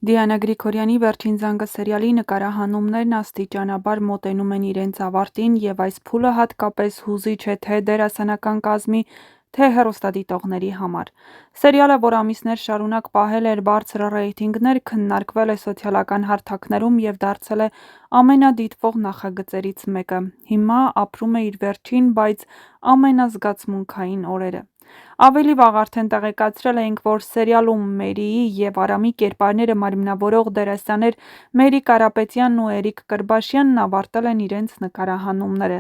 Դիանա Գրիգորյանի «Վերջին զանգը» սերիալի նկարահանումներն աստիճանաբար մոտենում են իրենց ավարտին, և այս փուլը հատկապես հուզիչ է թե դերասանական կազմի, թե հեռուստադիտողների համար։ Սերիալը, որ ամիսներ շարունակ պահել էր բարձր ռեյտինգներ, քննարկվել է սոցիալական հարթակներում և դարձել է ամենադիտվող նախագծերից մեկը։ Հիմա ապրում է իր վերջին, բայց ամենազգացմունքային օրերը։ Ավելի վաղ արդեն տեղեկացրել էինք, որ սերիալում Մերիի և Արամի կերպարները մարմնավորող դերասաններ Մերի Կարապետյանն ու Էրիկ Կրբաշյանն ավարտել են իրենց նկարահանումները։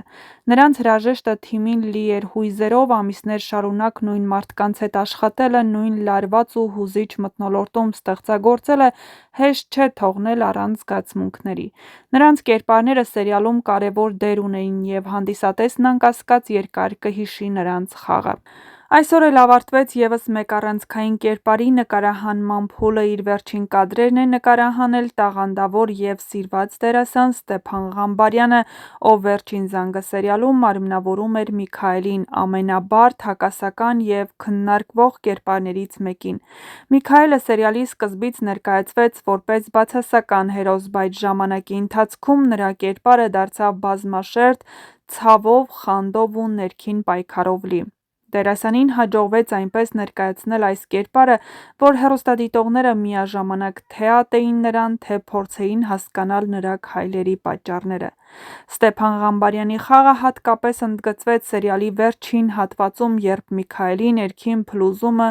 Նրանց հրաժեշտը թիմին լի էր հույզերով, ամիսներ շարունակ նույն մարդկանց հետ աշխատելը, նույն լարված ու հուզիչ մթնոլորտում ստեղծագործելը հեշտ չէ թողնել առանց զգացմունքների։ Նրանց կերպարները սերիալում կարևոր դեր ունեին, և հանդիսատեսն անկասկած երկար կհիշի նրանց խաղը։ Այսօր էլ ավարտվեց ևս մեկ առանցքային կերպարի նկարահանման փուլը։ Իր վերջին կադրերն է նկարահանել տաղանդավոր և սիրված դերասան Ստեփան Ղամբարյանը, ով «Վերջին զանգը» սերիալում մարմնավորում էր Միքայելին՝ ամենաբարդ, հակասական և քննարկվող կերպարներից մեկին։ Միքայելը սերիալի սկզբից ներկայացվեց որպես բացասական հերոս, բայց ժամանակի ընթացքում նրա կերպարը դարձավ բազմաշերտ, ցավով, խանդով ու ներքին պայքարով լի։ Դերասանին հաջողվեց այնպես ներկայացնել այս կերպարը, որ հեռուստադիտողները միաժամանակ թե ատեին նրան, թե փորձեին հասկանալ նրա քայլերի պատճառները։ Ստեփան Ղամբարյանի խաղը հատկապես ընդգծվեց սերիալի վերջին հատվածում, երբ Միքայելի ներքին փլուզումը,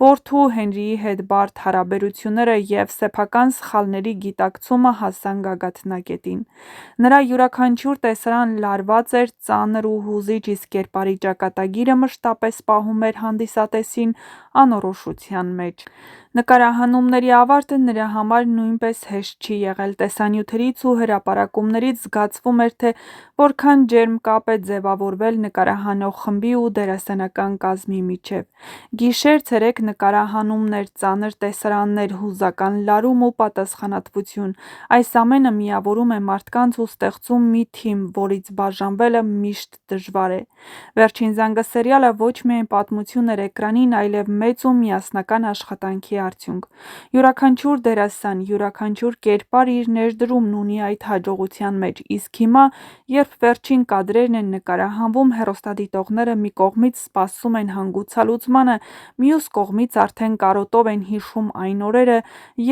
որդու Հենրիի հետ բարդ հարաբերությունները և սեփական սխալների գիտակցումը հասան գագաթնակետին։ Նրա յուրաքանչյուր տեսարան լարված էր, ծանր ու հուզիչ, իսկ կերպարի ճակատագիրը մշտապես պահում էր հանդիսատեսին անորոշության մեջ։ Նկարահանումների ավարտը նրա համար նույնպես հեշտ չի եղել։ Տեսանյութերից ու հրապարակումներից զգացվում էր, թե որքան ջերմ կապ է ձևավորվել նկարահանող խմբի ու դերասանական կազմի միջև։ Գիշեր-ցերեկ նկարահանումներ, ծանր տեսարաններ, հուզական լարում ու պատասխանատվություն։ Այս ամենը միավորում է մարդկանց ու ստեղծում մի թիմ, որից բաժանվելը միշտ դժվար է։ «Վերջին զանգը» սերիալը ոչ միայն պատմություն էր էկրանին, այլև մեծ ու միասնական աշխատանքի արդյունք։ Յուրաքանչյուր դերասան, յուրաքանչյուր կերպար իր ներդրումն ունի այդ հաջողության մեջ, իսկ հիմա, երբ վերջին կադրերն են նկարահանվում, հեռուստադիտողները մի կողմից սպասում են հանգուցալուծմանը, մյուս կողմից արդեն կարոտով են հիշում այն օրերը,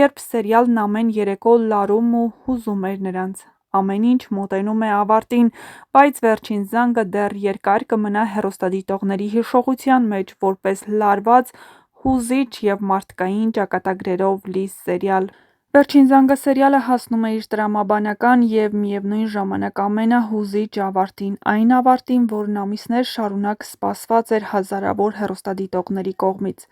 երբ սերիալն ամեն երեկո լարում ու հուզում էր նրանց։ Ամեն ինչ մոտենում է ավարտին, բայց «Վերջին զանգը» դեռ երկար կմնա հեռուստադիտողների հիշողության մեջ, որպես լարված, հուզիչ և մարդկային ճակատագրերով լի սերիալ։ «Վերջին զանգը» սերիալը հասնում է իր տրամաբանական և միևնույն ժամանակ ամենահուզիչ ավարտին, այն ավարտին, որն ամիսներ շարունակ սպասված էր հազարավոր հեռուստադիտողների կողմից։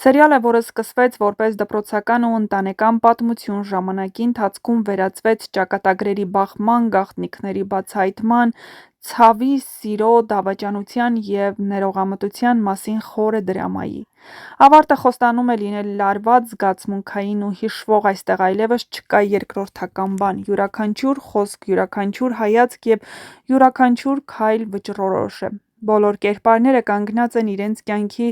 Սերիալը, որը սկսվեց որպես դպրոցական ու ընտանեկան պատմություն, ժամանակի ընթացքում վերածվեց ճակատագրերի բախման, գաղտնիքների բացահայտման, ցավի, սիրո, դավաճանության և ներողամտության մասին խորը դրամայի։ Ավարտը խոստանում է լինել լարված, զգացմունքային ու հիշվող։ Այստեղ այլևս չկա երկրորդական բան։ Յուրաքանչյուր խոսք, յուրաքանչյուր հայացք և յուրաքանչյուր քայլ վճռորոշ է։ Բոլոր կերպարները կանգնած են իրենց կյանքի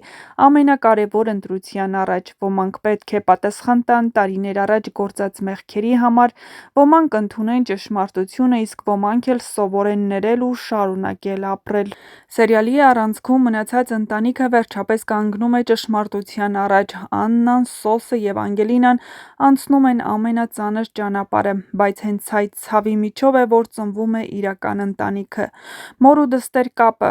ամենակարևոր ընտրության առաջ։ Ոմանք պետք է պատասխան տան տարիներ առաջ գործած մեղքերի համար, ոմանք ընդունեն ճշմարտությունը, իսկ ոմանք էլ սովորեն ներել ու շարունակել ապրել։ Սերիալի առանցքում մնացած ընտանիքը վերջապես կանգնում է ճշմարտության առաջ։ Աննան, Սոսը և Անգելինան անցնում են ամենածանր ճանապարհը, բայց հենց այդ ցավի միջով է, որ ծնվում է իրական ընտանիքը։ Մոր ու դստեր կապը,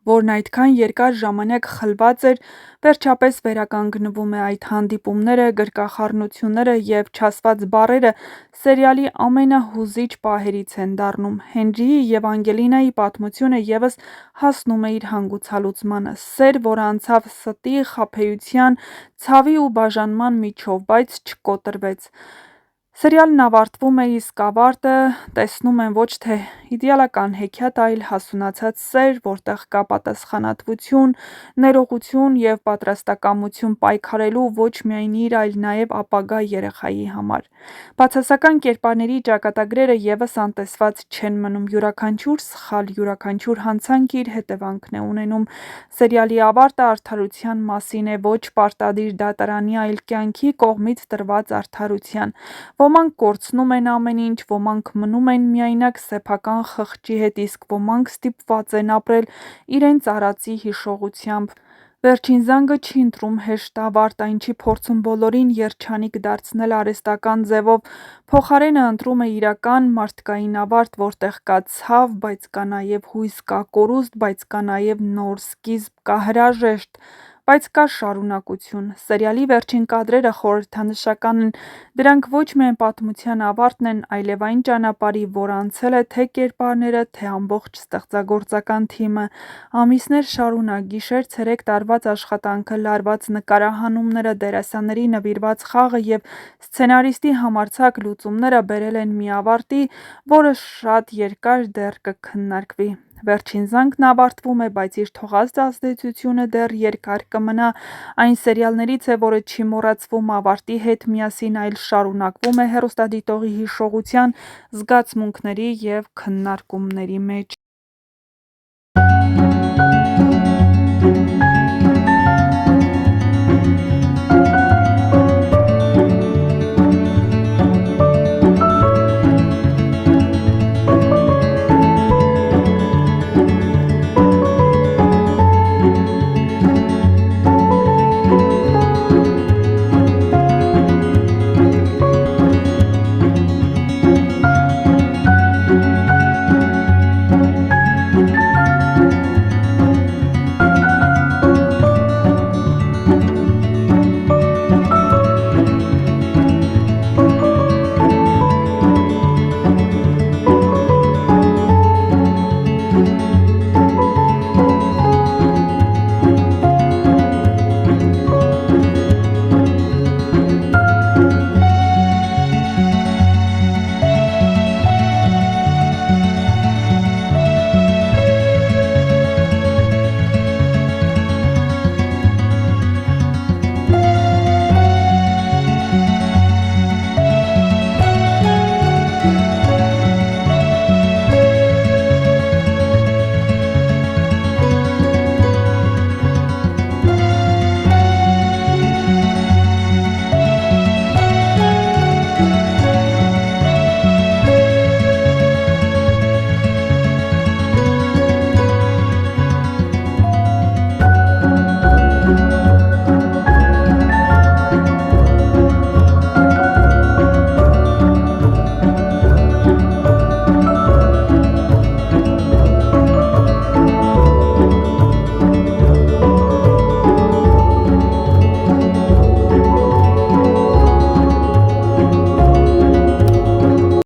որն այդքան երկար ժամանակ խլված էր, վերջապես վերականգնվում է։ Այդ հանդիպումները, գրկախառնությունները և չասված բառերը սերիալի ամենահուզիչ պահերից են դառնում։ Հենրիի և Անգելինայի պատմությունը ևս հասնում է իր հանգուցալուծմանը։ Սեր, որը անցավ ստի, խաբեության, ցավի ու բաժանման միջով, բայց չկոտրվեց։ Սերիալն ավարտվում է, իսկ ավարտը տեսնում են ոչ թե իդեալական հեքիաթ, այլ հասունացած սեր, որտեղ կա պատասխանատվություն, ներողություն և պատրաստակամություն պայքարելու ոչ միայն իր, այլ նաև ապագա երեխայի համար։ Բացասական կերպարների ճակատագրերը ևս անտեսված չեն մնում, յուրաքանչյուր սխալ, յուրաքանչյուր հանցանք իր հետևանքն է ունենում։ Սերիալի ավարտը արդարության մասին է, ոչ պարտադիր դատարանի, այլ կյանքի կողմից տրված արդարության։ Ոմանք կորցնում են ամեն ինչ, ոմանք մնում են միայնակ սեփական խղճի հետ, իսկ ոմանք ստիպված են ապրել իրենց արածի հիշողությամբ։ Վերջին զանգը չի ընտրում հեշտ ավարտ, այն չի փորձում բոլորին երջանիկ դարձնել արհեստական ձևով, փոխարենը ընտրում է իրական, մարդկային ավարտ, որտեղ կա ցավ, բայց կա նաև հույս, կա կորուստ, բայց կա նաև նոր սկիզբ, կա հրաժեշտ, բայց կա շարունակություն։ Սերիալի վերջին կադրերը խորհրդանշական են, դրանք ոչ միայն պատմության ավարտն են, այլև այն ճանապարհի, որ անցել է թե կերպարները, թե ամբողջ ստեղծագործական թիմը։ Ամիսներ շարունակ, գիշեր-ցերեկ տարված աշխատանքը, լարված նկարահանումները, դերասանների նվիրված խաղը և սցենարիստի համարձակ լուծումները բերել են մի ավարտի, որը շատ երկար դեռ կքննարկվի։ Վերջին զանգն ավարտվում է, բայց իր թողած ազդեցությունը դեռ երկար կմնա։ Այն սերիալներից է, որը չի մոռացվում ավարտի հետ միասին, այլ շարունակվում է հեռուստադիտողի հիշողության, զգացմունքների և քննարկումների մեջ։